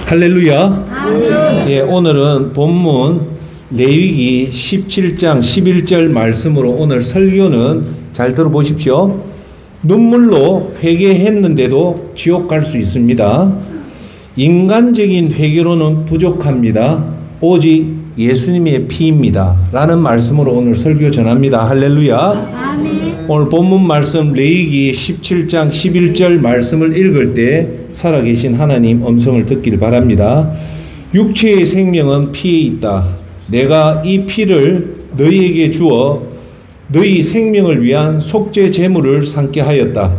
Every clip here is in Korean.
할렐루야. 예, 오늘은 본문 레위기 17장 11절 말씀으로 오늘 설교는 잘 들어보십시오. 눈물로 회개했는데도 지옥 갈 수 있습니다. 인간적인 회개로는 부족합니다. 오직 예수님의 피입니다. 라는 말씀으로 오늘 설교 전합니다. 할렐루야. 아멘. 오늘 본문 말씀 레위기 17장 11절 말씀을 읽을 때 살아계신 하나님 음성을 듣길 바랍니다. 육체의 생명은 피에 있다. 내가 이 피를 너희에게 주어 너희 생명을 위한 속죄 제물을 삼게 하였다.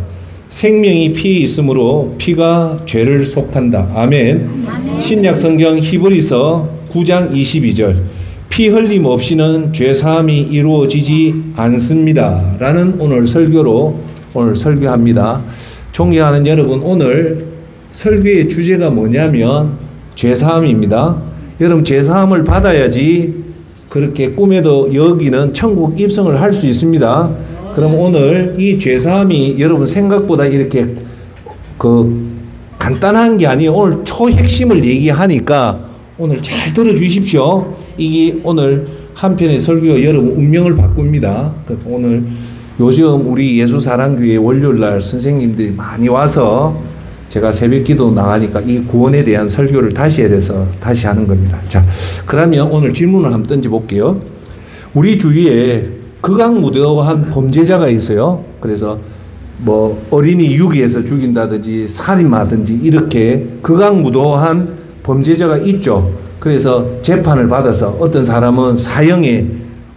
생명이 피에 있으므로 피가 죄를 속한다. 아멘. 신약 성경 히브리서 9장 22절 피 흘림 없이는 죄 사함이 이루어지지 않습니다. 라는 오늘 설교로 오늘 설교합니다. 존경하는 여러분, 오늘 설교의 주제가 뭐냐면 죄 사함입니다. 여러분, 죄 사함을 받아야지 그렇게 꿈에도 여기는 천국 입성을 할 수 있습니다. 그럼 오늘 이 죄 사함이 여러분 생각보다 이렇게 간단한 게 아니에요. 오늘 초핵심을 얘기하니까 오늘 잘 들어주십시오. 이게 오늘 한편의 설교가 여러분 운명을 바꿉니다. 오늘 요즘 우리 예수사랑교회 월요일날 선생님들이 많이 와서 제가 새벽기도 나가니까 이 구원에 대한 설교를 다시 해야 돼서 다시 하는 겁니다. 자, 그러면 오늘 질문을 한번 던져볼게요. 우리 주위에 극악무도한 범죄자가 있어요. 그래서 뭐 어린이 유기해서 죽인다든지 살인하든지 이렇게 극악무도한 범죄자가 있죠. 그래서 재판을 받아서 어떤 사람은 사형에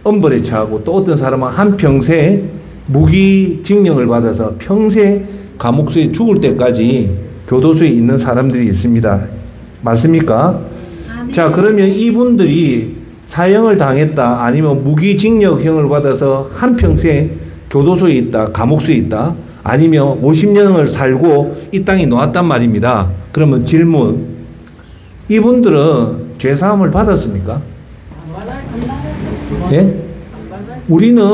엄벌에 처하고 또 어떤 사람은 한평생 무기징역을 받아서 평생 감옥소에 죽을 때까지 교도소에 있는 사람들이 있습니다. 맞습니까? 자, 그러면 이분들이 사형을 당했다 아니면 무기징역형을 받아서 한평생 교도소에 있다, 감옥소에 있다, 아니면 50년을 살고 이 땅에 놓았단 말입니다. 그러면 질문, 이분들은 죄사함을 받았습니까? 예? 우리는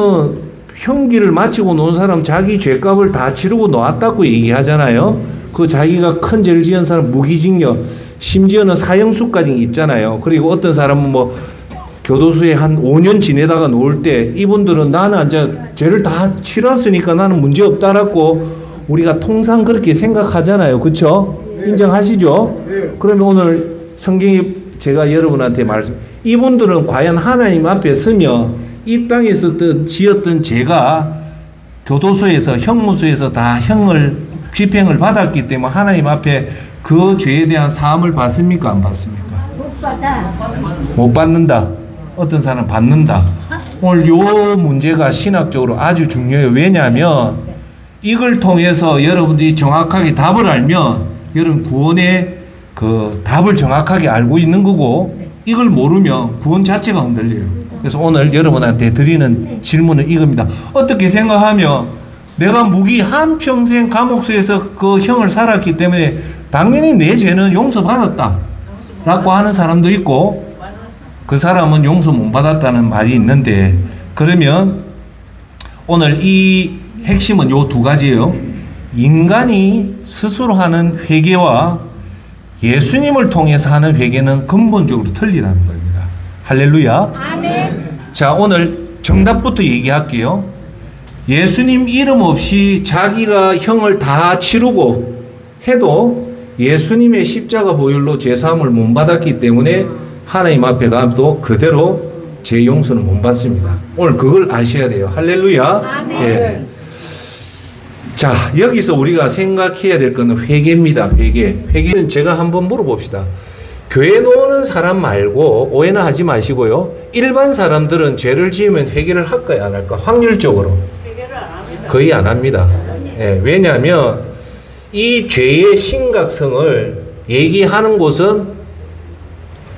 형기를 마치고 놓은 사람 자기 죄값을 다 치르고 놓았다고 얘기하잖아요. 그 자기가 큰 죄를 지은 사람 무기징역, 심지어는 사형수까지 있잖아요. 그리고 어떤 사람은 뭐 교도소에 한 5년 지내다가 놓을 때 이분들은 나는 이제 죄를 다 치렀으니까 나는 문제 없다라고 우리가 통상 그렇게 생각하잖아요. 그렇죠? 인정하시죠? 그러면 오늘 성경이 제가 여러분한테 말씀, 이분들은 과연 하나님 앞에 서며 이 땅에서 지었던 죄가 교도소에서 형무소에서 다 집행을 받았기 때문에 하나님 앞에 그 죄에 대한 사함을 받습니까? 안 받습니까? 못 받는다. 어떤 사람은 받는다. 오늘 요 문제가 신학적으로 아주 중요해요. 왜냐하면 이걸 통해서 여러분들이 정확하게 답을 알면 여러분 구원의 그 답을 정확하게 알고 있는 거고, 이걸 모르면 구원 자체가 흔들려요. 그래서 오늘 여러분한테 드리는 질문은 이겁니다. 어떻게 생각하면 내가 한평생 감옥소에서 그 형을 살았기 때문에 당연히 내 죄는 용서받았다 라고 하는 사람도 있고, 그 사람은 용서 못 받았다는 말이 있는데, 그러면 오늘 이 핵심은 요 두 가지예요. 인간이 스스로 하는 회개와 예수님을 통해서 하는 회개는 근본적으로 틀리다는 겁니다. 할렐루야. 아멘. 자, 오늘 정답부터 얘기할게요. 예수님 이름 없이 자기가 형을 다 치르고 해도 예수님의 십자가 보혈로 죄사함을 못 받았기 때문에 하나님 앞에 가도 그대로 죄 용서는 못 받습니다. 오늘 그걸 아셔야 돼요. 할렐루야. 아멘. 예. 자, 여기서 우리가 생각해야 될 것은 회개입니다. 회개는 제가 한번 물어봅시다. 교회 나오는 사람 말고 오해는 하지 마시고요. 일반 사람들은 죄를 지으면 회개를 할까요? 안 할까? 확률적으로 회개를 안 합니다. 거의 안 합니다. 예, 왜냐하면 이 죄의 심각성을 얘기하는 곳은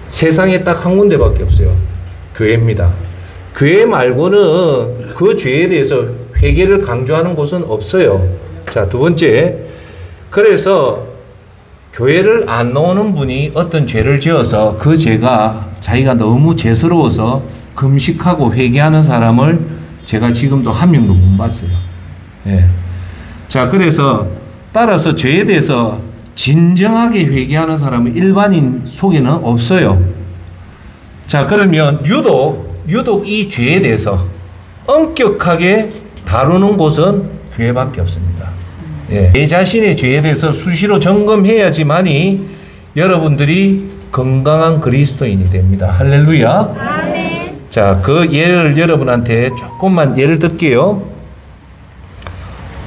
세상에 딱 한 군데밖에 없어요. 교회입니다. 교회 말고는 그 죄에 대해서 회개를 강조하는 곳은 없어요. 자, 두 번째, 그래서 교회를 안 나오는 분이 어떤 죄를 지어서 그 죄가 자기가 너무 죄스러워서 금식하고 회개하는 사람을 제가 지금도 한 명도 못 봤어요. 예. 자, 그래서 따라서 죄에 대해서 진정하게 회개하는 사람은 일반인 속에는 없어요. 자, 그러면 유독 이 죄에 대해서 엄격하게 다루는 곳은 교회밖에 없습니다. 예. 내 자신의 죄에 대해서 수시로 점검해야지만이 여러분들이 건강한 그리스도인이 됩니다. 할렐루야. 아멘. 자, 그 예를 여러분한테 조금만 예를 들게요.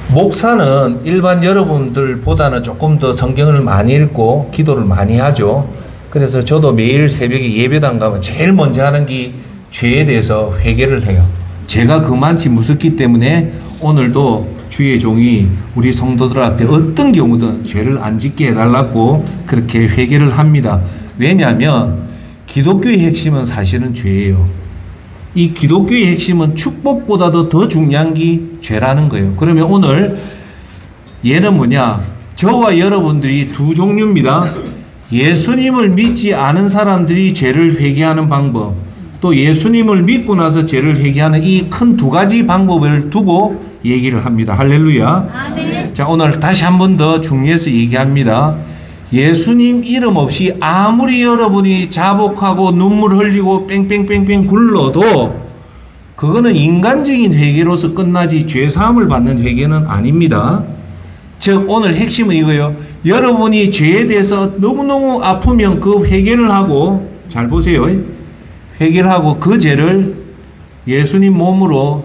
목사는 일반 여러분들보다는 조금 더 성경을 많이 읽고 기도를 많이 하죠. 그래서 저도 매일 새벽에 예배당 가면 제일 먼저 하는 게 죄에 대해서 회개를 해요. 제가 그만치 무섭기 때문에 오늘도 주의 종이 우리 성도들 앞에 어떤 경우든 죄를 안 짓게 해달라고 그렇게 회개를 합니다. 왜냐하면 기독교의 핵심은 사실은 죄예요. 이 기독교의 핵심은 축복보다도 더 중요한 게 죄라는 거예요. 그러면 오늘 얘는 뭐냐? 저와 여러분들이 두 종류입니다. 예수님을 믿지 않은 사람들이 죄를 회개하는 방법, 또 예수님을 믿고 나서 죄를 회개하는 이 큰 두 가지 방법을 두고 얘기를 합니다. 할렐루야. 아멘. 자, 오늘 다시 한 번 더 중요해서 얘기합니다. 예수님 이름 없이 아무리 여러분이 자복하고 눈물 흘리고 뺑뺑뺑뺑 굴러도 그거는 인간적인 회개로서 끝나지 죄사함을 받는 회개는 아닙니다. 즉 오늘 핵심은 이거예요. 여러분이 죄에 대해서 너무너무 아프면 그 회개를 하고, 잘 보세요, 회개를 하고 그 죄를 예수님 몸으로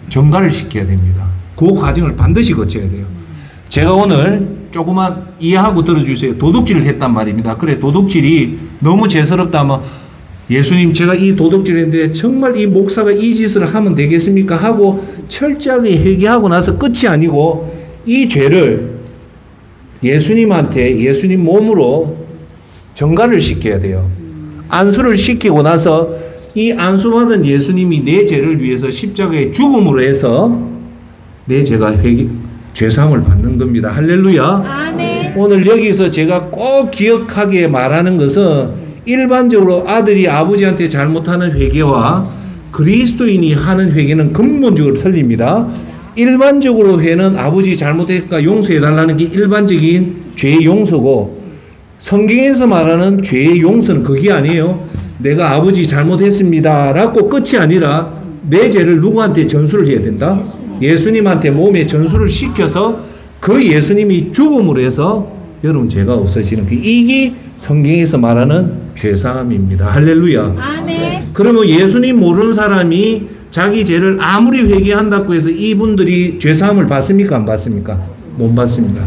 전가를 시켜야 됩니다. 그 과정을 반드시 거쳐야 돼요. 제가 오늘 조금만 이해하고 들어주세요. 도둑질을 했단 말입니다. 그래, 도둑질이 너무 죄스럽다면 예수님, 제가 이 도둑질을 했는데 정말 이 목사가 이 짓을 하면 되겠습니까? 하고 철저하게 회개하고 나서 끝이 아니고 이 죄를 예수님한테, 예수님 몸으로 전가를 시켜야 돼요. 안수를 시키고 나서 이 안수받은 예수님이 내 죄를 위해서 십자가에 죽음으로 해서 내 죄가 죄사함을 받는 겁니다. 할렐루야. 아멘. 오늘 여기서 제가 꼭 기억하게 말하는 것은 일반적으로 아들이 아버지한테 잘못하는 회개와 그리스도인이 하는 회개는 근본적으로 틀립니다. 일반적으로 회는 아버지 잘못했으니까 용서해달라는 게 일반적인 죄의 용서고, 성경에서 말하는 죄의 용서는 그게 아니에요. 내가 아버지 잘못했습니다 라고 끝이 아니라 내 죄를 누구한테 전수를 해야 된다? 예수님한테 몸에 전수를 시켜서 그 예수님이 죽음으로 해서 여러분 죄가 없어지는 게, 이게 성경에서 말하는 죄사함입니다. 할렐루야. 아멘. 그러면 예수님 모르는 사람이 자기 죄를 아무리 회개한다고 해서 이분들이 죄사함을 받습니까? 안 받습니까? 못 받습니다.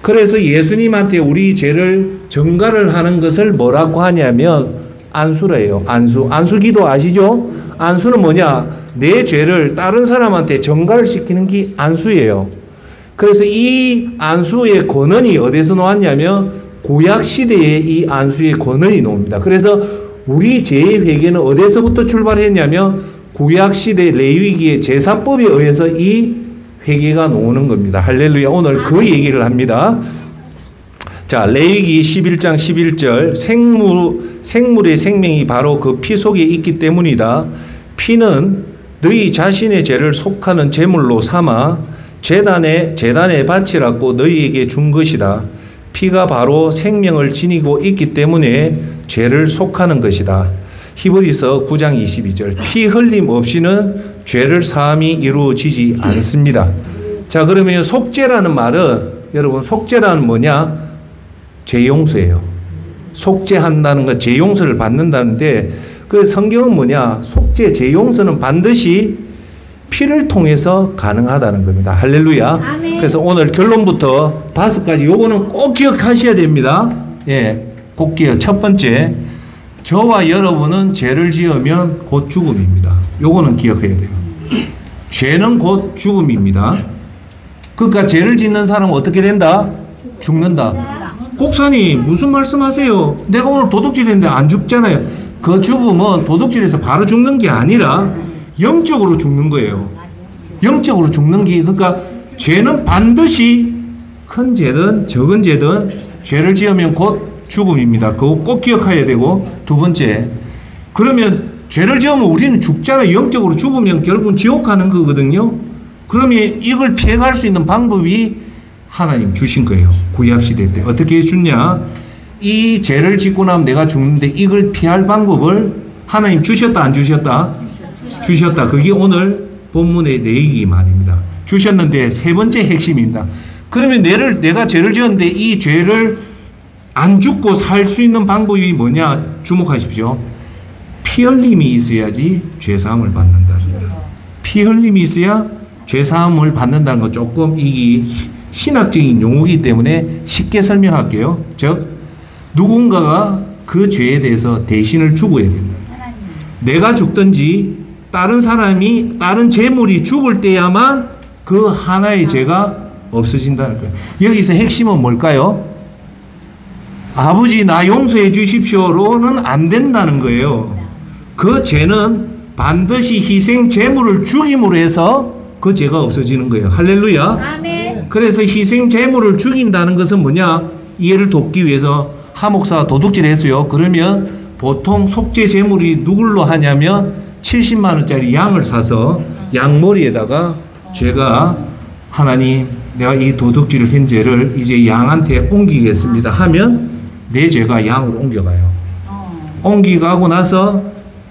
그래서 예수님한테 우리 죄를 전가를 하는 것을 뭐라고 하냐면 안수래요. 안수 기도 아시죠? 안수는 뭐냐? 내 죄를 다른 사람한테 전가를 시키는 게 안수예요. 그래서 이 안수의 권한이 어디서 나왔냐면 구약 시대에 이 안수의 권한이 나옵니다. 그래서 우리 죄의 회개는 어디서부터 출발했냐면 구약 시대 레위기의 제사법에 의해서 이 회개가 나오는 겁니다. 할렐루야. 오늘 그 얘기를 합니다. 자, 레위기 11장 11절, 생물의 생명이 바로 그 피 속에 있기 때문이다. 피는 너희 자신의 죄를 속하는 제물로 삼아 제단에 바치라고 너희에게 준 것이다. 피가 바로 생명을 지니고 있기 때문에 죄를 속하는 것이다. 히브리서 9장 22절, 피 흘림 없이는 죄를 사함이 이루어지지 않습니다. 자, 그러면 속죄라는 말은, 여러분 속죄라는 뭐냐? 죄 용서예요. 속죄한다는 건 죄 용서를 받는다는데, 그 성경은 뭐냐? 속죄, 죄 용서는 반드시 피를 통해서 가능하다는 겁니다. 할렐루야. 아멘. 그래서 오늘 결론부터 5가지, 요거는 꼭 기억하셔야 됩니다. 예, 꼭 기억. 첫 번째, 저와 여러분은 죄를 지으면 곧 죽음입니다. 요거는 기억해야 돼요. 죄는 곧 죽음입니다. 그러니까 죄를 짓는 사람은 어떻게 된다? 죽는다. 목사님 무슨 말씀하세요? 내가 오늘 도둑질했는데 안 죽잖아요. 그 죽음은 도둑질해서 바로 죽는 게 아니라 영적으로 죽는 거예요. 영적으로 죽는 게, 그러니까 죄는 반드시 큰 죄든 적은 죄든 죄를 지으면 곧 죽음입니다. 그거 꼭 기억해야 되고, 두 번째, 그러면 죄를 지으면 우리는 죽잖아요. 영적으로 죽으면 결국은 지옥 가는 거거든요. 그러면 이걸 피해갈 수 있는 방법이 하나님 주신 거예요. 구약시대 때. 어떻게 줬냐? 이 죄를 짓고 나면 내가 죽는데 이걸 피할 방법을 하나님 주셨다, 안 주셨다? 주셨다. 그게 오늘 본문의 내용이 말입니다. 주셨는데 세 번째 핵심입니다. 그러면 내가 죄를 지었는데 이 죄를 안 죽고 살 수 있는 방법이 뭐냐? 주목하십시오. 피 흘림이 있어야지 죄사함을 받는다는 거예요. 피 흘림이 있어야 죄사함을 받는다는 거 조금 이게 신학적인 용어이기 때문에 쉽게 설명할게요. 즉 누군가가 그 죄에 대해서 대신을 죽어야 된다. 내가 죽든지 다른 사람이 다른 재물이 죽을 때야만 그 하나의 죄가 없어진다는 거예요. 여기서 핵심은 뭘까요? 아버지 나 용서해 주십시오로는 안 된다는 거예요. 그 죄는 반드시 희생 제물을 죽임으로 해서 그 죄가 없어지는 거예요. 할렐루야. 아멘. 그래서 희생 제물을 죽인다는 것은 뭐냐? 이해를 돕기 위해서 하 목사가 도둑질 했어요. 그러면 보통 속죄 제물이 누굴로 하냐면 70만 원짜리 양을 사서 양머리에다가 죄가 하나님 내가 이 도둑질을 한 죄를 이제 양한테 옮기겠습니다 하면 내 죄가 양으로 옮겨가요. 옮기가고 나서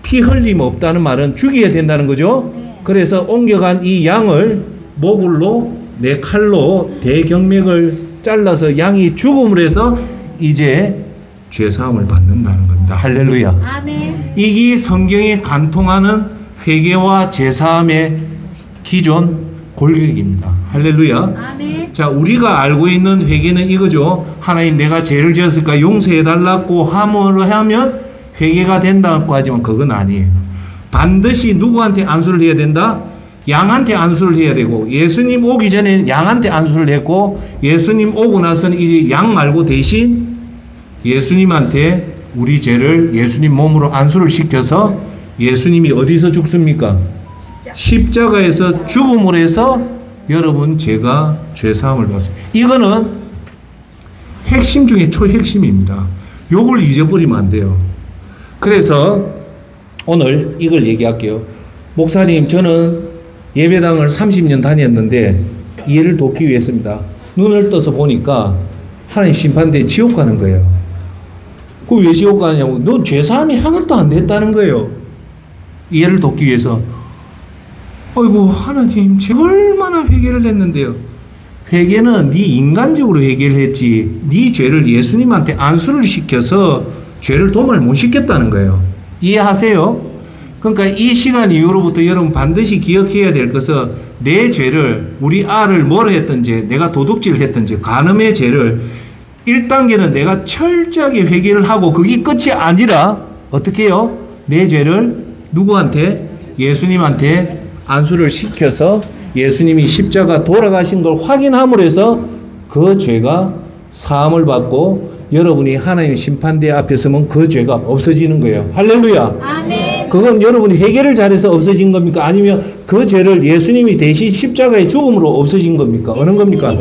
피 흘림 없다는 말은 죽여야 된다는 거죠. 그래서 옮겨간 이 양을 모굴로 내 칼로 대경맥을 잘라서 양이 죽음으로 해서 이제 죄사함을 받는다는 겁니다. 할렐루야. 아멘. 이게 성경에 간통하는 회개와 죄사함의 기존 골격입니다. 할렐루야. 아멘. 자, 우리가 알고 있는 회개는 이거죠. 하나님 내가 죄를 지었을까 용서해달라고 하면 회개가 된다고 하지만 그건 아니에요. 반드시 누구한테 안수를 해야 된다? 양한테 안수를 해야 되고 예수님 오기 전에 양한테 안수를 했고 예수님 오고 나서는 이제 양 말고 대신 예수님한테 우리 죄를 예수님 몸으로 안수를 시켜서 예수님이 어디서 죽습니까? 십자가에서 죽음으로 해서 여러분 제가 죄사함을 받습니다. 이거는 핵심 중에 초핵심입니다. 요걸 잊어버리면 안 돼요. 그래서 오늘 이걸 얘기할게요. 목사님 저는 예배당을 30년 다녔는데 이해를 돕기 위해서입니다. 눈을 떠서 보니까 하나님 심판대에 지옥 가는 거예요. 그 왜 지옥 가냐고. 넌 죄사함이 하나도 안 됐다는 거예요. 이해를 돕기 위해서. 아이고 하나님 제가 얼마나 회개를 했는데요. 회개는 네 인간적으로 회개를 했지 네 죄를 예수님한테 안수를 시켜서 죄를 도말 못 시켰다는 거예요. 이해하세요? 그러니까 이 시간 이후로부터 여러분 반드시 기억해야 될 것은 내 죄를 우리 아를 뭐로 했든지 내가 도둑질을 했든지 간음의 죄를 1단계는 내가 철저하게 회개를 하고 그게 끝이 아니라 어떻게 해요? 내 죄를 누구한테? 예수님한테 안수를 시켜서 예수님이 십자가 돌아가신 걸 확인함으로 해서 그 죄가 사함을 받고 여러분이 하나님 심판대 앞에 서면 그 죄가 없어지는 거예요. 할렐루야. 아멘. 그건 여러분이 회개를 잘해서 없어진 겁니까? 아니면 그 죄를 예수님이 대신 십자가의 죽음으로 없어진 겁니까? 어느 겁니까?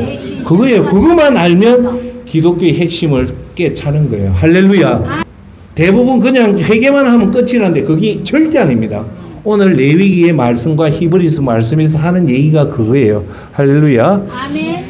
그거예요. 그것만 알면 기독교의 핵심을 깨차는 거예요. 할렐루야. 대부분 그냥 회개만 하면 끝이라는데 그게 절대 아닙니다. 오늘 레위기의 말씀과 히브리서 말씀에서 하는 얘기가 그거예요. 할렐루야. 아멘.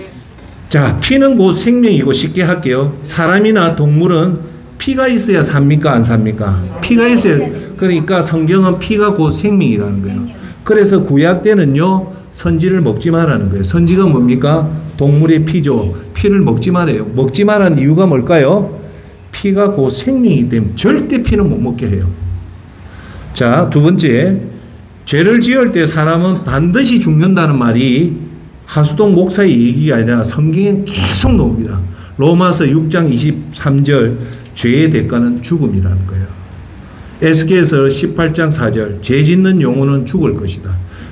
자, 피는 곧 생명이고 쉽게 할게요. 사람이나 동물은 피가 있어야 삽니까? 안 삽니까? 피가 있어야. 그러니까 성경은 피가 곧 생명이라는 거예요. 그래서 구약 때는요. 선지를 먹지 말라는 거예요. 선지가 뭡니까? 동물의 피죠. 피를 먹지 말아요. 먹지 말라는 이유가 뭘까요? 피가 곧 생명이기 때문에 절대 피는 못 먹게 해요. 자, 두 번째, 죄를 지을 때 사람은 반드시 죽는다는 말이 하수동 목사의 얘기가 아니라 성경엔 계속 나옵니다. 로마서 6장 23절 죄의 대가는 죽음이라는 거예요. 에스겔서 18장 4절 죄 짓는 영혼은 죽을 것이다.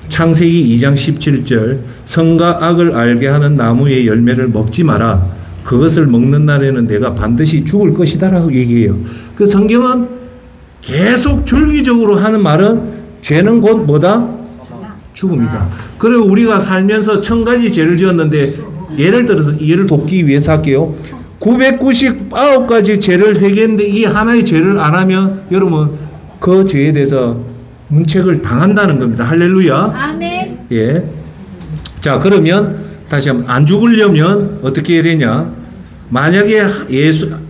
창세기 2장 17절 선과 악을 알게 하는 나무의 열매를 먹지 마라. 그것을 먹는 날에는 내가 반드시 죽을 것이다 라고 얘기해요. 그 성경은 계속 줄기적으로 하는 말은 죄는 곧 뭐다? 죽음이다. 그리고 우리가 살면서 1000가지 죄를 지었는데 예를 들어서 이해를 돕기 위해서 할게요. 999가지 죄를 회개했는데 이 하나의 죄를 안 하면 여러분 그 죄에 대해서 문책을 당한다는 겁니다. 할렐루야. 아멘. 예. 자, 그러면 다시 한번 안 죽으려면 어떻게 해야 되냐? 만약에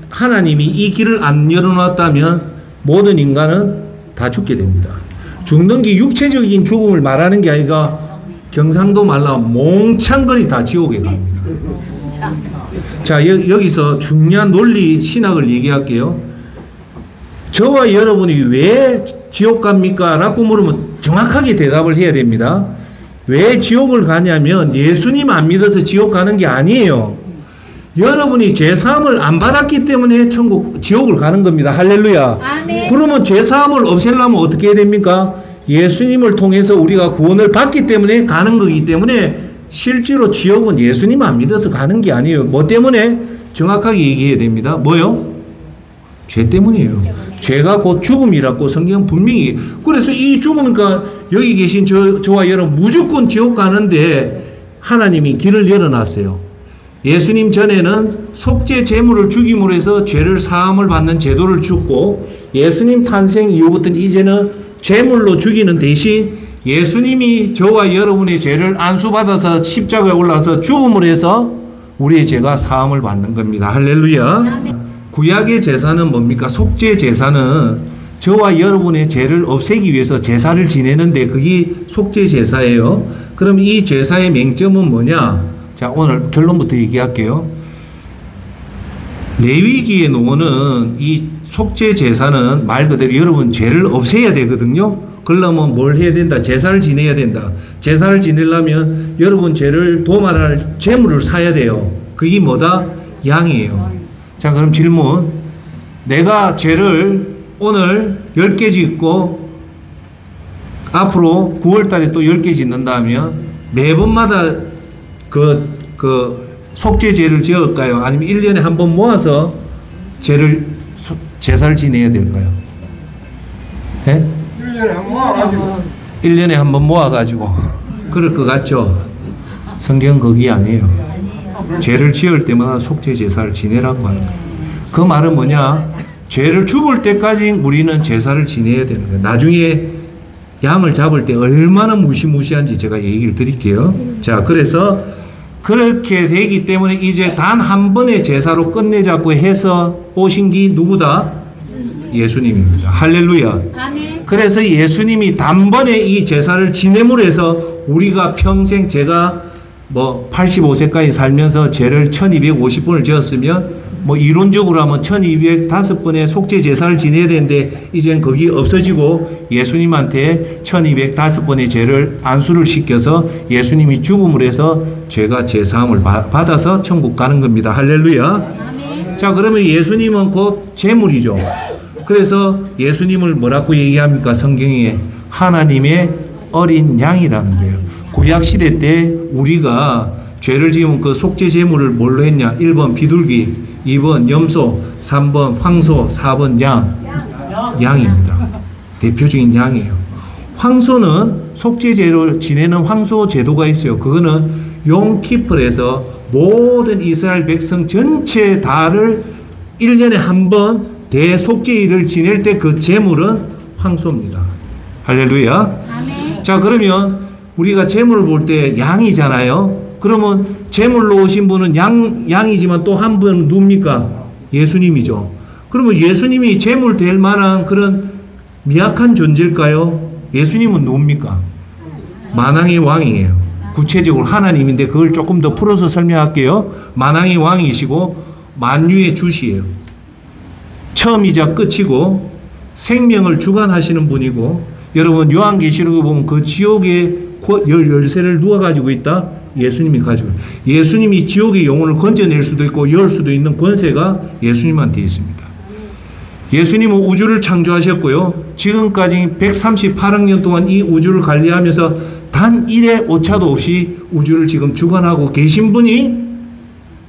하나님이 이 길을 안 열어놨다면 모든 인간은 다 죽게 됩니다. 죽는 게 육체적인 죽음을 말하는 게 아니라 경상도 말로 몽창거리 다 지옥에 갑니다. 자, 여기서 중요한 논리 신학을 얘기할게요. 저와 여러분이 왜 지옥 갑니까? 라고 물으면 정확하게 대답을 해야 됩니다. 왜 지옥을 가냐면 예수님 안 믿어서 지옥 가는 게 아니에요. 여러분이 죄사함을 안 받았기 때문에 지옥을 가는 겁니다. 할렐루야. 아멘. 그러면 죄사함을 없애려면 어떻게 해야 됩니까? 예수님을 통해서 우리가 구원을 받기 때문에 가는 거기 때문에 실제로 지옥은 예수님 안 믿어서 가는 게 아니에요. 뭐 때문에? 정확하게 얘기해야 됩니다. 뭐요? 죄 때문이에요. 죄가 곧 죽음이라고 성경 분명히. 그래서 이 죽으니까 여기 계신 저와 여러분 무조건 지옥 가는데 하나님이 길을 열어놨어요. 예수님 전에는 속죄 제물을 죽임으로 해서 죄를 사함을 받는 제도를 줬고, 예수님 탄생 이후부터는 이제는 제물로 죽이는 대신 예수님이 저와 여러분의 죄를 안수받아서 십자가에 올라가서 죽음으로 해서 우리의 죄가 사함을 받는 겁니다. 할렐루야. 구약의 제사는 뭡니까? 속죄 제사는 저와 여러분의 죄를 없애기 위해서 제사를 지내는데 그게 속죄 제사예요. 그럼 이 제사의 맹점은 뭐냐? 자, 오늘 결론부터 얘기할게요. 레위기에 놓는 이 속죄 제사는 말 그대로 여러분 죄를 없애야 되거든요. 그러려면 뭘 해야 된다? 제사를 지내야 된다. 제사를 지내려면 여러분 죄를 도말할 제물을 사야 돼요. 그게 뭐다? 양이에요. 자, 그럼 질문. 내가 죄를 오늘 10개 짓고 앞으로 9월 달에 또 10개 짓는다면 매번마다 그 속죄제를 지을까요? 아니면 1년에 한 번 모아서 제사를 지내야 될까요? 예? 1년에 한 번 모아가지고. 1년에 한 번 모아가지고. 그럴 것 같죠? 성경 거기 아니에요. 죄를 지을 때마다 속죄 제사를 지내라고 하는 거예요. 그 말은 뭐냐? 죄를 죽을 때까지 우리는 제사를 지내야 되는 거예요. 나중에 양을 잡을 때 얼마나 무시무시한지 제가 얘기를 드릴게요. 자, 그래서 그렇게 되기 때문에 이제 단 한 번의 제사로 끝내자고 해서 오신 게 누구다? 예수님입니다. 할렐루야. 아멘. 그래서 예수님이 단번에 이 제사를 지냄으로 해서 우리가 평생 제가 뭐 85세까지 살면서 죄를 1250번을 지었으면 뭐 이론적으로 하면 1205번의 속죄 제사를 지내야 되는데 이제는 거기 없어지고 예수님한테 1205번의 죄를 안수를 시켜서 예수님이 죽음을 해서 죄가 제사함을 받아서 천국 가는 겁니다. 할렐루야. 아멘. 자, 그러면 예수님은 곧 제물이죠. 그래서 예수님을 뭐라고 얘기합니까? 성경에 하나님의 어린 양이라는 거예요. 구약 시대 때 우리가 죄를 지으면 그 속죄 제물을 뭘로 했냐? 1번 비둘기, 2번 염소, 3번 황소, 4번 양입니다. 대표적인 양이에요. 황소는 속죄제로 지내는 황소 제도가 있어요. 그거는 용키플에서 모든 이스라엘 백성 전체 다를 1년에 한 번 대속죄일을 지낼 때 그 제물은 황소입니다. 할렐루야. 아멘. 자, 그러면 우리가 제물을 볼 때 양이잖아요. 그러면 제물로 오신 분은 양이지만 또 한 분은 누굽니까? 예수님이죠. 그러면 예수님이 제물 될 만한 그런 미약한 존재일까요? 예수님은 누굽니까? 만왕의 왕이에요. 구체적으로 하나님인데 그걸 조금 더 풀어서 설명할게요. 만왕의 왕이시고 만유의 주시예요. 처음이자 끝이고 생명을 주관하시는 분이고, 여러분 요한계시록에 보면 그 지옥의 열쇠를 누가 가지고 있다? 예수님이 가지고. 예수님이 지옥의 영혼을 건져낼 수도 있고 열 수도 있는 권세가 예수님한테 있습니다. 예수님은 우주를 창조하셨고요. 지금까지 138억 년 동안 이 우주를 관리하면서 단 1의 오차도 없이 우주를 지금 주관하고 계신 분이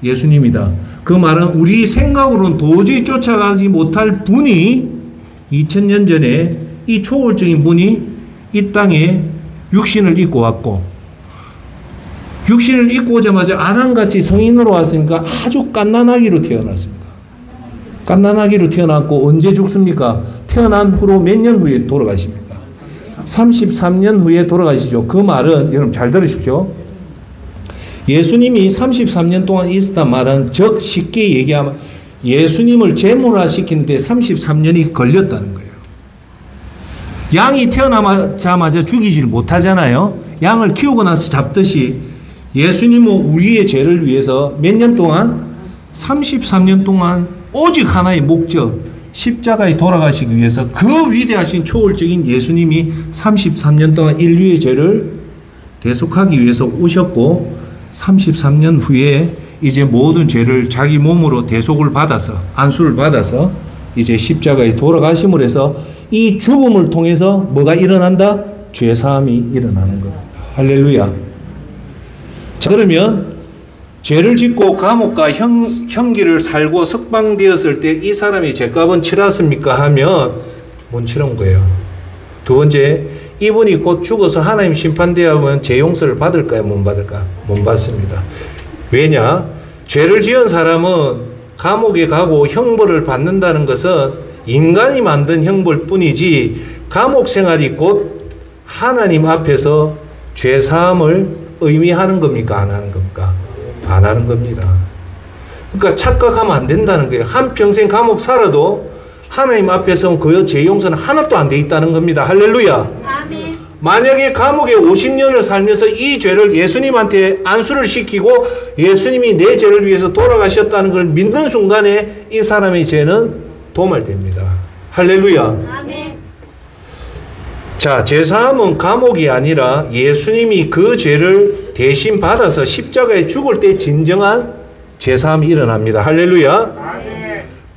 예수님이다. 그 말은 우리 생각으로는 도저히 쫓아가지 못할 분이 2000년 전에 이 초월적인 분이 이 땅에 육신을 입고 왔고, 육신을 입고 오자마자 아담같이 성인으로 왔으니까 아주 갓난아기로 태어났습니다. 갓난아기로 태어났고 언제 죽습니까? 태어난 후로 몇 년 후에 돌아가십니까? 33년 후에 돌아가시죠. 그 말은 여러분 잘 들으십시오. 예수님이 33년 동안 있었단 말은 즉 쉽게 얘기하면 예수님을 제물화시키는데 33년이 걸렸다는 거예요. 양이 태어나자마자 죽이질 못하잖아요. 양을 키우고 나서 잡듯이 예수님은 우리의 죄를 위해서 몇 년 동안? 33년 동안 오직 하나의 목적, 십자가에 돌아가시기 위해서 그 위대하신 초월적인 예수님이 33년 동안 인류의 죄를 대속하기 위해서 오셨고 33년 후에 이제 모든 죄를 자기 몸으로 대속을 받아서 안수를 받아서 이제 십자가에 돌아가심을 해서 이 죽음을 통해서 뭐가 일어난다? 죄사함이 일어나는 겁니다. 할렐루야. 자, 그러면 죄를 짓고 감옥과 형기를 살고 석방되었을 때 이 사람이 죄값은 치렀습니까? 하면 못 치른 거예요. 두 번째, 이분이 곧 죽어서 하나님 심판되면 죄 용서를 받을까요? 못 받을까? 못 받습니다. 왜냐? 죄를 지은 사람은 감옥에 가고 형벌을 받는다는 것은 인간이 만든 형벌 뿐이지 감옥 생활이 곧 하나님 앞에서 죄사함을 의미하는 겁니까? 안 하는 겁니까? 안 하는 겁니다. 그러니까 착각하면 안 된다는 거예요. 한평생 감옥 살아도 하나님 앞에서 그 죄 용서는 하나도 안 돼 있다는 겁니다. 할렐루야. 아멘. 만약에 감옥에 50년을 살면서 이 죄를 예수님한테 안수를 시키고 예수님이 내 죄를 위해서 돌아가셨다는 걸 믿는 순간에 이 사람의 죄는 도말됩니다. 할렐루야. 아멘. 자, 죄사함은 감옥이 아니라 예수님이 그 죄를 대신 받아서 십자가에 죽을 때 진정한 죄사함이 일어납니다. 할렐루야.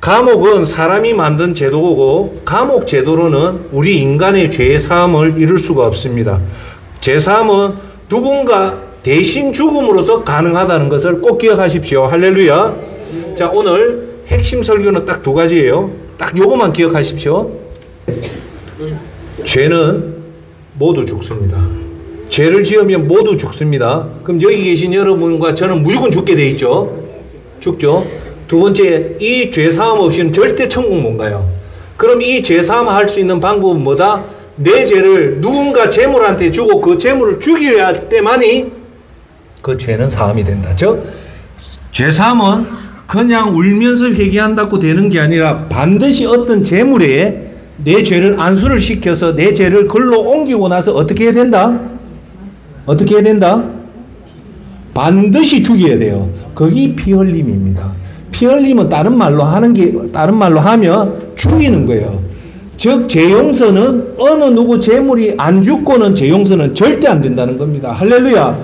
감옥은 사람이 만든 제도고 감옥 제도로는 우리 인간의 죄의 사함을 이룰 수가 없습니다. 죄사함은 누군가 대신 죽음으로써 가능하다는 것을 꼭 기억하십시오. 할렐루야. 자, 오늘 핵심 설교는 딱 두 가지예요. 딱 요것만 기억하십시오. 죄는 모두 죽습니다. 죄를 지으면 모두 죽습니다. 그럼 여기 계신 여러분과 저는 무조건 죽게 돼 있죠. 죽죠. 두 번째, 이 죄사함 없이는 절대 천국 못 가요. 그럼 이 죄사함 할 수 있는 방법은 뭐다? 내 죄를 누군가 재물한테 주고 그 재물을 죽여야 할 때만이 그 죄는 사함이 된다. 즉 죄사함은 그냥 울면서 회개한다고 되는 게 아니라 반드시 어떤 재물에 내 죄를 안수를 시켜서 내 죄를 글로 옮기고 나서 어떻게 해야 된다? 어떻게 해야 된다? 반드시 죽여야 돼요. 그게 피 흘림입니다. 피 흘림은 다른 말로 하면 죽이는 거예요. 즉 죄 용서는 어느 누구 재물이 안 죽고는 죄 용서는 절대 안 된다는 겁니다. 할렐루야.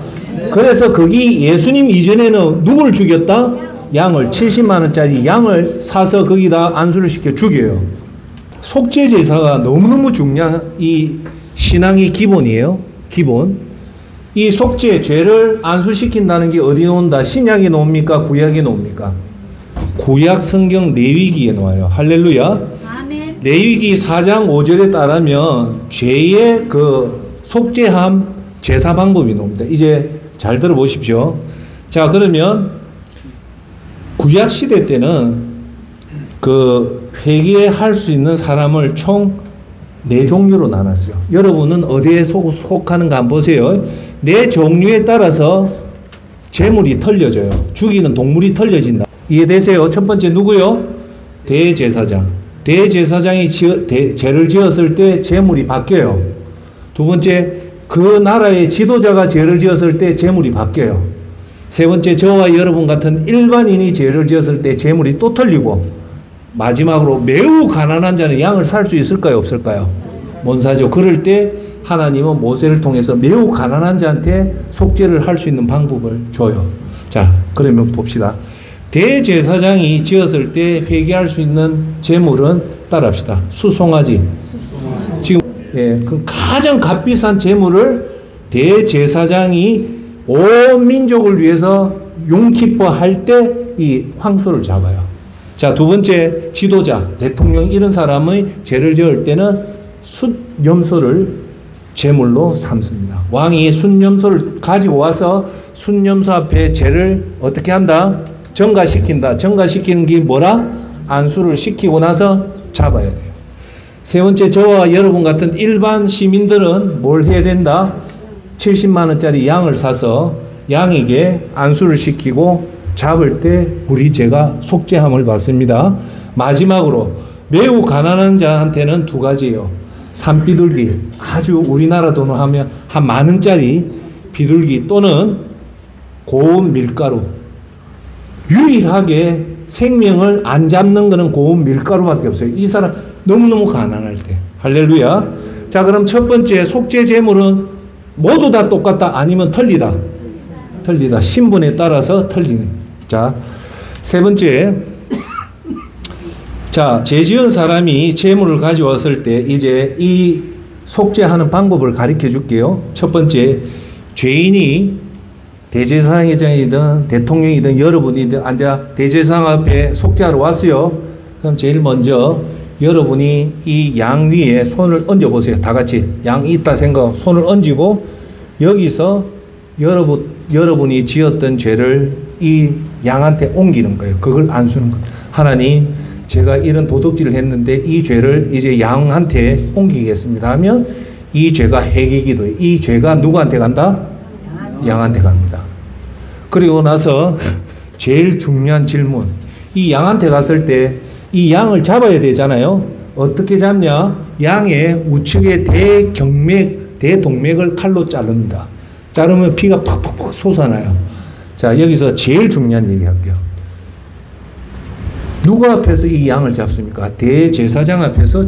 그래서 거기 예수님 이전에는 누굴 죽였다? 양을 70만 원짜리 양을 사서 거기다 안수를 시켜 죽여요. 속죄 제사가 너무너무 중요한 이 신앙의 기본이에요. 기본. 이 속죄 죄를 안수시킨다는 게 어디에 나온다? 신약에 나옵니까? 구약에 나옵니까? 구약 성경 레위기에 나와요. 할렐루야. 아멘. 레위기 4장 5절에 따르면 죄의 그 속죄함 제사 방법이 나옵니다. 이제 잘 들어보십시오. 자, 그러면 구약 시대 때는 그 회개할 수 있는 사람을 총 4종류로 나눴어요. 여러분은 어디에 속하는가 한번 보세요. 4종류에 따라서 재물이 털려져요. 죽이는 동물이 털려진다. 이해되세요? 첫 번째 누구요? 대제사장. 대제사장이 죄를 지었을 때 재물이 바뀌어요. 두 번째, 그 나라의 지도자가 죄를 지었을 때 재물이 바뀌어요. 세 번째, 저와 여러분 같은 일반인이 죄를 지었을 때 재물이 또 털리고, 마지막으로 매우 가난한 자는 양을 살 수 있을까요? 없을까요? 못 사죠. 그럴 때 하나님은 모세를 통해서 매우 가난한 자한테 속죄를 할 수 있는 방법을 줘요. 자, 그러면 봅시다. 대제사장이 지었을 때 회개할 수 있는 제물은 따라합시다. 수송아지. 지금 그 가장 값비싼 제물을 대제사장이 온 민족을 위해서 용키퍼 할 때 이 황소를 잡아요. 자, 두 번째, 지도자, 대통령 이런 사람의 죄를 지을 때는 숫염소를 제물로 삼습니다. 왕이 숫염소를 가지고 와서 숫염소 앞에 죄를 어떻게 한다? 전가시킨다. 전가시키는 게 뭐라? 안수를 시키고 나서 잡아야 돼요. 세 번째, 저와 여러분 같은 일반 시민들은 뭘 해야 된다? 70만 원짜리 양을 사서 양에게 안수를 시키고 잡을 때 우리 죄가 속죄함을 받습니다. 마지막으로 매우 가난한 자한테는 두 가지예요. 산비둘기, 아주 우리나라 돈으로 하면 한 10,000원짜리 비둘기 또는 고운 밀가루. 유일하게 생명을 안 잡는 것은 고운 밀가루밖에 없어요. 이 사람 너무너무 가난할 때. 할렐루야. 자, 그럼 첫 번째 속죄 제물은 모두 다 똑같다 아니면 틀리다. 틀리다. 신분에 따라서 틀리는. 자, 세 번째. 자, 죄 지은 사람이 제물을 가져왔을 때 이제 이 속죄하는 방법을 가르쳐 줄게요. 첫 번째, 죄인이 대제사장이든 대통령이든 여러분이든 앉아 대제사장 앞에 속죄하러 왔어요. 그럼 제일 먼저 여러분이 이 양 위에 손을 얹어 보세요. 다 같이 양이 있다 생각하고 손을 얹고 여기서 여러분이 지었던 죄를 이 양한테 옮기는 거예요. 그걸 안수는 거예요. 하나님, 제가 이런 도둑질을 했는데 이 죄를 이제 양한테 옮기겠습니다 하면 이 죄가 해기기도예요. 이 죄가 누구한테 간다? 양한테 갑니다. 그리고 나서 제일 중요한 질문. 이 양한테 갔을 때 이 양을 잡아야 되잖아요. 어떻게 잡냐? 양의 우측의 대동맥을 칼로 자릅니다. 자르면 피가 팍팍팍 솟아나요. 자, 여기서 제일 중요한 얘기 할게요. 누구 앞에서 이 양을 잡습니까? 대제사장 앞에서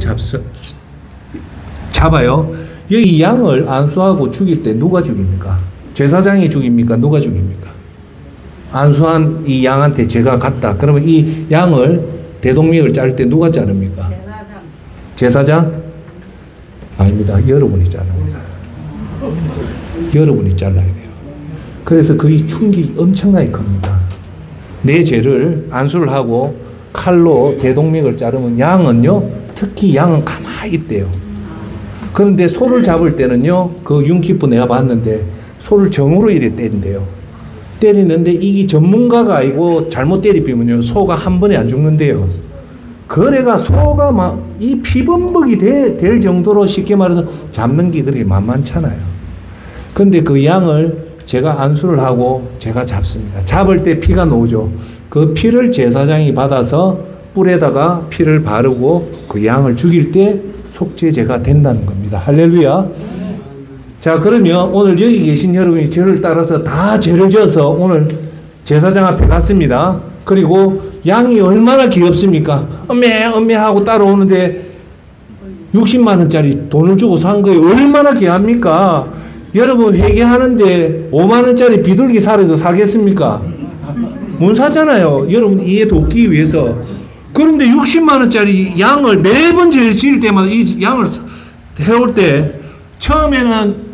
잡아요. 여기 양을 안수하고 죽일 때 누가 죽입니까? 제사장이 죽입니까? 누가 죽입니까? 안수한 이 양한테 제가 갔다. 그러면 이 양을 대동맥을 자를 때 누가 자릅니까? 제사장? 아닙니다. 여러분이 자릅니다. 여러분이 잘라야 돼요. 그래서 그 충격이 엄청나게 큽니다. 내 죄를 안수를 하고 칼로 대동맥을 자르면 양은요, 특히 양은 가만히 있대요. 그런데 소를 잡을 때는요, 그 융키프 내가 봤는데 소를 정으로 이래 때린대요. 때리는데 이게 전문가가 아니고 잘못 때리면요, 소가 한 번에 안 죽는데요. 그래가 소가 막 이 피범벅이 될 정도로 쉽게 말해서 잡는 게 그렇게 만만찮아요. 근데 그 양을 제가 안수를 하고 제가 잡습니다. 잡을 때 피가 나오죠. 그 피를 제사장이 받아서 뿔에다가 피를 바르고 그 양을 죽일 때 속죄제가 된다는 겁니다. 할렐루야. 자, 그러면 오늘 여기 계신 여러분이 저를 따라서 다 죄를 지어서 오늘 제사장 앞에 갔습니다. 그리고 양이 얼마나 귀엽습니까? 엄매 하고 따라오는데 60만 원짜리 돈을 주고 산 거예요. 얼마나 귀합니까? 여러분 회개하는데 5만 원짜리 비둘기 살에도 사겠습니까? 못 사잖아요. 여러분 이해 돕기 위해서. 그런데 60만 원짜리 양을 매번 죄 지을 때마다 이 양을 해올 때 처음에는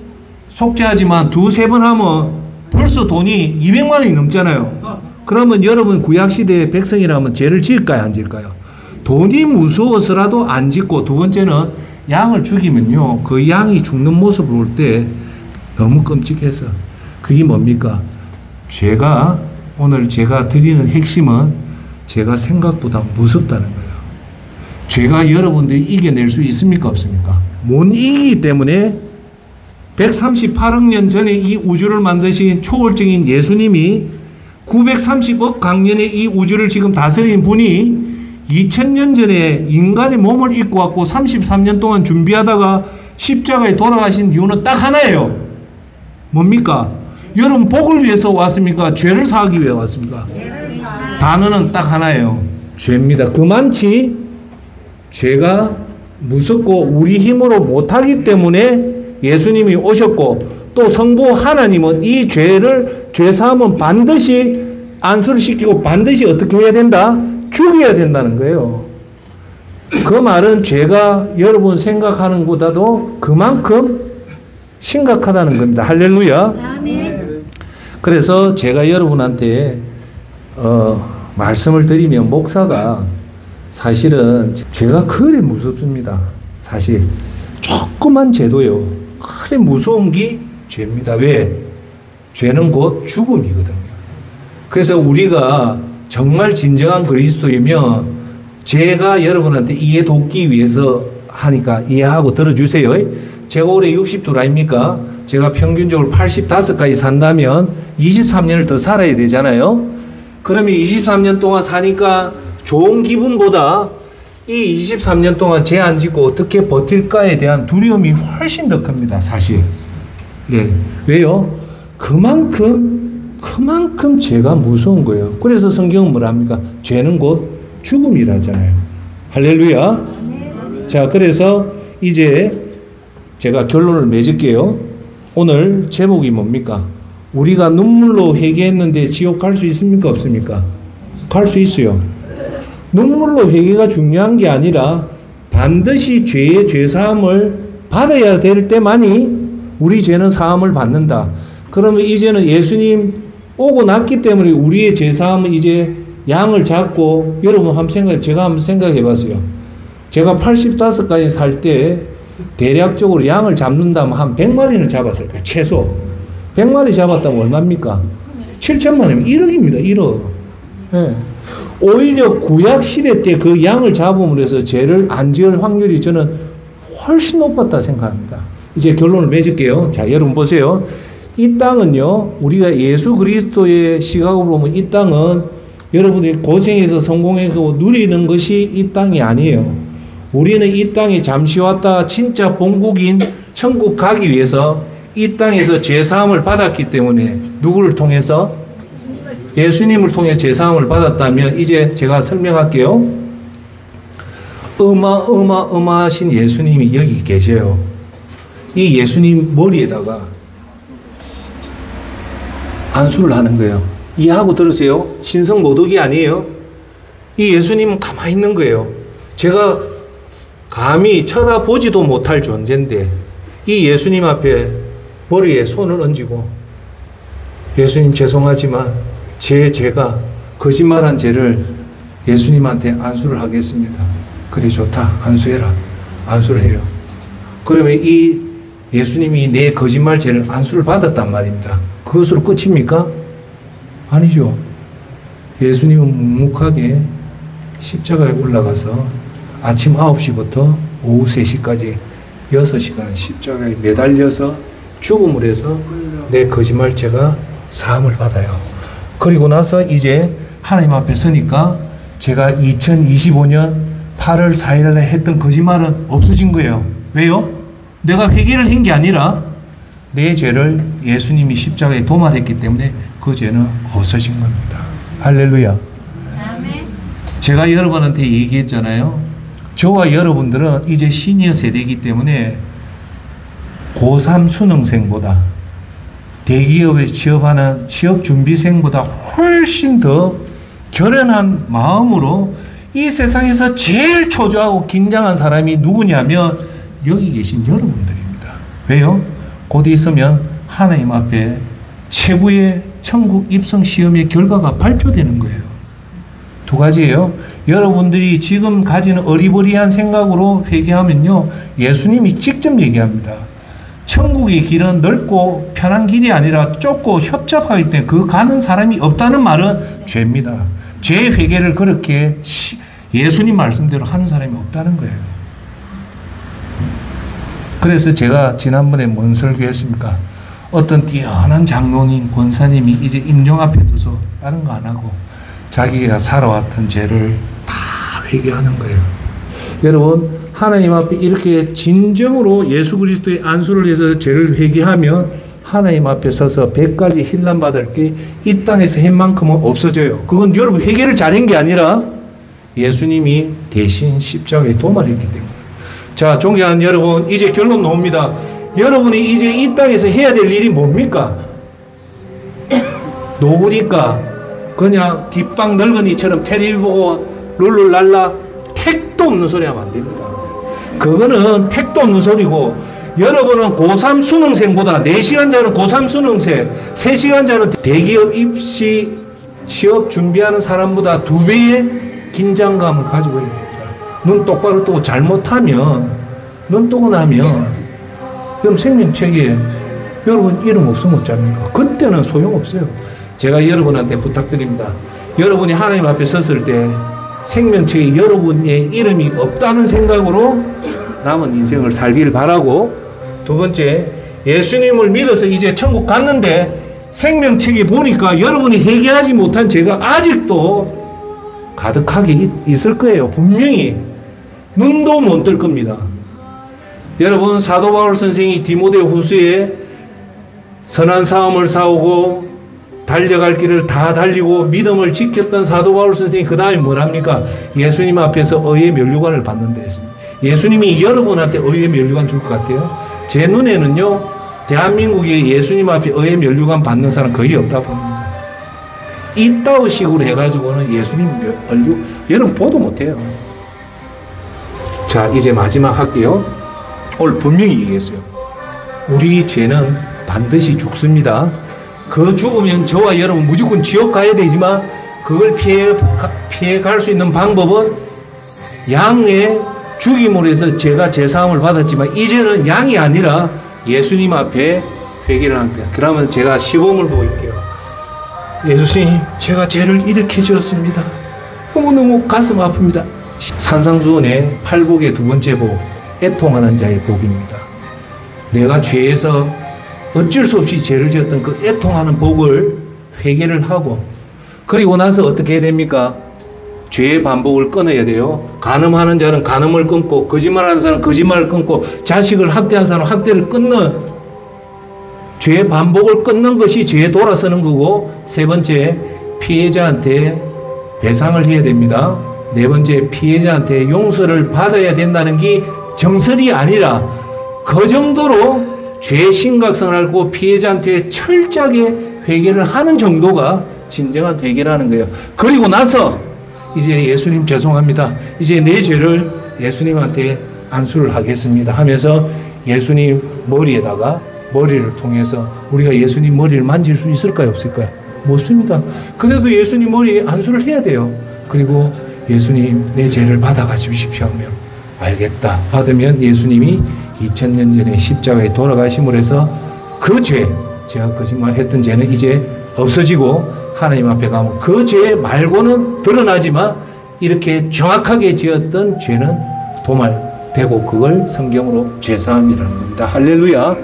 속죄하지만 두세 번 하면 벌써 돈이 200만 원이 넘잖아요. 그러면 여러분 구약시대의 백성이라면 죄를 지을까요? 안 지을까요? 돈이 무서워서라도 안 짓고, 두 번째는 양을 죽이면요, 그 양이 죽는 모습을 볼 때 너무 끔찍해서. 그게 뭡니까? 오늘 제가 드리는 핵심은 제가 생각보다 무섭다는 거예요. 죄가 여러분들이 이겨낼 수 있습니까? 없습니까? 못 이기기 때문에 138억 년 전에 이 우주를 만드신 초월적인 예수님이 930억 강년의 이 우주를 지금 다스린 분이 2000년 전에 인간의 몸을 입고 왔고 33년 동안 준비하다가 십자가에 돌아가신 이유는 딱 하나예요. 뭡니까? 여러분 복을 위해서 왔습니까? 죄를 사하기 위해 왔습니까? 단어는 딱 하나예요. 죄입니다. 그만치 죄가 무섭고 우리 힘으로 못하기 때문에 예수님이 오셨고, 또 성부 하나님은 이 죄사함은 반드시 안수를 시키고 반드시 어떻게 해야 된다? 죽여야 된다는 거예요. 그 말은 죄가 여러분 생각하는 것보다도 그만큼 심각하다는 겁니다. 할렐루야. 아멘. 그래서 제가 여러분한테 말씀을 드리면, 목사가 사실은 죄가 그리 무섭습니다. 사실 조그만 죄도요, 그리 무서운 게 죄입니다. 왜? 죄는 곧 죽음이거든요. 그래서 우리가 정말 진정한 그리스도이면, 제가 여러분한테 이해 돕기 위해서 하니까 이해하고 들어주세요. 제가 올해 62 아닙니까? 제가 평균적으로 85까지 산다면 23년을 더 살아야 되잖아요. 그러면 23년 동안 사니까 좋은 기분보다 이 23년 동안 죄 안 짓고 어떻게 버틸까에 대한 두려움이 훨씬 더 큽니다, 사실. 네. 왜요? 그만큼 죄가 무서운 거예요. 그래서 성경은 뭐라 합니까? 죄는 곧 죽음이라잖아요. 할렐루야. 자, 그래서 이제 제가 결론을 맺을게요. 오늘 제목이 뭡니까? 우리가 눈물로 회개했는데 지옥 갈 수 있습니까? 없습니까? 갈 수 있어요. 눈물로 회개가 중요한 게 아니라 반드시 죄의 죄사함을 받아야 될 때만이 우리 죄는 사함을 받는다. 그러면 이제는 예수님 오고 났기 때문에 우리의 죄사함은 이제 양을 잡고, 여러분 제가 한번 생각해 봤어요. 제가 85까지 살 때 대략적으로 양을 잡는다면 한 100마리는 잡았을 거예요. 최소. 100마리 잡았다면 얼마입니까? 7천만 원이면 1억입니다. 1억. 네. 오히려 구약 시대 때 그 양을 잡음으로 해서 죄를 안 지을 확률이 저는 훨씬 높았다 생각합니다. 이제 결론을 맺을게요. 자, 여러분 보세요. 이 땅은요, 우리가 예수 그리스도의 시각으로 보면 이 땅은 여러분이 고생해서 성공해서 누리는 것이 이 땅이 아니에요. 우리는 이 땅에 잠시 왔다 진짜 본국인 천국 가기 위해서 이 땅에서 죄사함을 받았기 때문에 누구를 통해서? 예수님을 통해 죄사함을 받았다면 이제 제가 설명할게요. 어마어마하신 예수님이 여기 계셔요. 이 예수님 머리에다가 안수를 하는 거예요. 이해하고 들으세요. 신성 모독이 아니에요. 이 예수님은 가만히 있는 거예요. 제가 감히 쳐다보지도 못할 존재인데 이 예수님 앞에 머리에 손을 얹고 예수님 죄송하지만 제가 거짓말한 죄를 예수님한테 안수를 하겠습니다. 그래 좋다. 안수해라. 안수를 해요. 그러면 이 예수님이 내 거짓말 죄를 안수를 받았단 말입니다. 그것으로 끝입니까? 아니죠. 예수님은 묵묵하게 십자가에 올라가서 아침 9시부터 오후 3시까지 6시간 십자가에 매달려서 죽음을 해서 내 거짓말 죄가 사함을 받아요. 그리고 나서 이제 하나님 앞에 서니까 제가 2025년 8월 4일에 했던 거짓말은 없어진 거예요. 왜요? 내가 회개를 한 게 아니라 내 죄를 예수님이 십자가에 도말했기 때문에 그 죄는 없어진 겁니다. 할렐루야. 아멘. 제가 여러분한테 얘기했잖아요. 저와 여러분들은 이제 시니어 세대이기 때문에 고3 수능생보다 대기업에 취업하는 취업준비생보다 훨씬 더 결연한 마음으로 이 세상에서 제일 초조하고 긴장한 사람이 누구냐면 여기 계신 여러분들입니다. 왜요? 곧 있으면 하나님 앞에 최고의 천국 입성 시험의 결과가 발표되는 거예요. 두 가지예요. 여러분들이 지금 가지는 어리버리한 생각으로 회개하면요, 예수님이 직접 얘기합니다. 천국의 길은 넓고 편한 길이 아니라 좁고 협잡하기 때문에 그 가는 사람이 없다는 말은 죄입니다. 죄 회개를 그렇게 예수님 말씀대로 하는 사람이 없다는 거예요. 그래서 제가 지난번에 뭔 설교했습니까? 어떤 뛰어난 장로님, 권사님이 이제 임종 앞에 두서 다른 거 안 하고 자기가 살아왔던 죄를 다 회개하는 거예요. 여러분, 하나님 앞에 이렇게 진정으로 예수 그리스도의 안수를 해서 죄를 회개하면 하나님 앞에 서서 100가지 힐람 받을 게 이 땅에서 한 만큼은 없어져요. 그건 여러분 회개를 잘한 게 아니라 예수님이 대신 십자가에 도말했기 때문에. 자, 존경하는 여러분, 이제 결론 나옵니다. 여러분이 이제 이 땅에서 해야 될 일이 뭡니까? 노후니까 그냥 뒷방 늙은이처럼 텔레비 보고 룰루랄라 택도 없는 소리 하면 안 됩니다. 그거는 택도 없는 소리고, 여러분은 고3 수능생보다 4시간 자는 고3 수능생, 3시간 자는 대기업 입시 취업 준비하는 사람보다 2배의 긴장감을 가지고 있는 겁니다. 눈 똑바로 뜨고 잘못하면, 눈 뜨고 나면 그럼 생명책에 여러분 이름 없으면 어쩝니까? 그때는 소용없어요. 제가 여러분한테 부탁드립니다. 여러분이 하나님 앞에 섰을 때 생명책에 여러분의 이름이 없다는 생각으로 남은 인생을 살길 바라고, 두 번째, 예수님을 믿어서 이제 천국 갔는데 생명책에 보니까 여러분이 해결하지 못한 죄가 아직도 가득하게 있을 거예요. 분명히 눈도 못 뜰 겁니다. 여러분, 사도 바울 선생이 디모데 후서에 선한 싸움을 싸우고 달려갈 길을 다 달리고 믿음을 지켰던 사도 바울 선생이 그 다음에 뭘 합니까? 예수님 앞에서 의의 면류관을 받는다 했습니다. 예수님이 여러분한테 의의 면류관 줄 것 같아요? 제 눈에는요, 대한민국에 예수님 앞에 의의 면류관 받는 사람 거의 없다고 봅니다. 이따위 식으로 해가지고는 예수님 여러분 보도 못해요. 자, 이제 마지막 할게요. 오늘 분명히 얘기했어요. 우리 죄는 반드시 죽습니다. 그 죽으면 저와 여러분 무조건 지옥 가야 되지만 그걸 피해 갈 수 있는 방법은 양의 죽임으로 해서 제가 제사함을 받았지만 이제는 양이 아니라 예수님 앞에 회개를 합니다. 그러면 제가 시범을 보일게요. 예수님, 제가 죄를 이렇게 지었습니다. 너무너무 가슴 아픕니다. 산상수훈의 팔복의 두 번째 복, 애통하는 자의 복입니다. 내가 죄에서 어쩔 수 없이 죄를 지었던 그 애통하는 복을 회개를 하고, 그리고 나서 어떻게 해야 됩니까? 죄의 반복을 끊어야 돼요. 간음하는 자는 간음을 끊고, 거짓말하는 사람은 거짓말을 끊고, 자식을 학대한 사람은 학대를 끊는, 죄의 반복을 끊는 것이 죄에 돌아서는 거고, 세 번째, 피해자한테 배상을 해야 됩니다. 네 번째, 피해자한테 용서를 받아야 된다는 게 정설이 아니라 그 정도로 죄의 심각성을 알고 피해자한테 철저하게 회개를 하는 정도가 진정한 회개라는 거예요. 그리고 나서 이제 예수님 죄송합니다. 이제 내 죄를 예수님한테 안수를 하겠습니다 하면서 예수님 머리에다가 머리를 통해서 우리가 예수님 머리를 만질 수 있을까요? 없을까요? 없습니다. 그래도 예수님 머리에 안수를 해야 돼요. 그리고 예수님 내 죄를 받아가 주십시오 하면 알겠다. 받으면 예수님이 2000년 전에 십자가에 돌아가심으로 해서 그 죄, 제가 거짓말했던 죄는 이제 없어지고 하나님 앞에 가면 그 죄 말고는 드러나지만 이렇게 정확하게 지었던 죄는 도말되고 그걸 성경으로 죄사함이라는 겁니다. 할렐루야.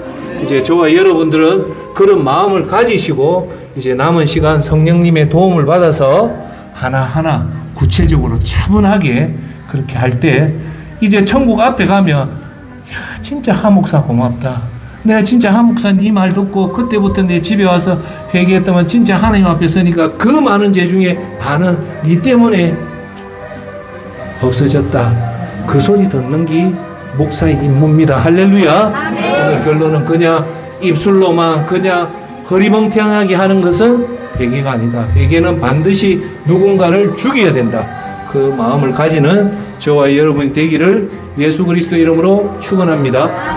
이제 저와 여러분들은 그런 마음을 가지시고 이제 남은 시간 성령님의 도움을 받아서 하나하나 구체적으로 차분하게 그렇게 할 때 이제 천국 앞에 가면 야, 진짜 하목사 고맙다. 내가 진짜 하목사 네 말 듣고 그때부터 내 집에 와서 회개했다면 진짜 하나님 앞에 서니까 그 많은 죄 중에 반은 네 때문에 없어졌다. 그 소리 듣는 게 목사의 임무입니다. 할렐루야. 오늘 결론은 그냥 입술로만 그냥 허리멍텅하게 하는 것은 회개가 아니다. 회개는 반드시 누군가를 죽여야 된다. 그 마음을 가지는 저와 여러분이 되기를 예수 그리스도 이름으로 축원합니다.